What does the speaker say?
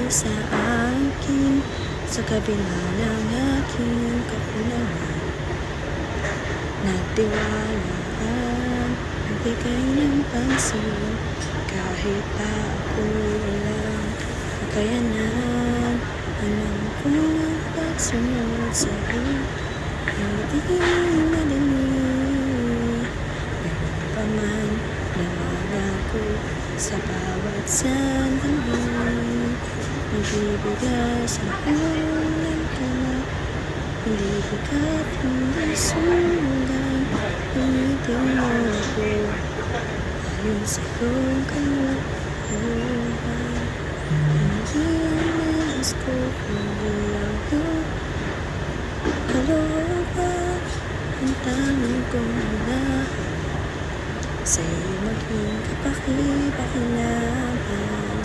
sa akin sa kabila ng aking kakulangan. Nagtiwalaan, nagbigay ng pansin kahit pa ako walang kakayanan. Alam ko ang pagsunod sa'yo hindi madali. Meron pa man nangangako sa bawat sandali, magbibigay sa'yo ng tala. Hindi bigat, hindi sulang, umitin mo ako ayon sa iyong kalooban. Hindi ang nais ko, kundi ang iyong kalooban. Ang tanging kong hinahanap sa'yo maging kapaki-pakinabang.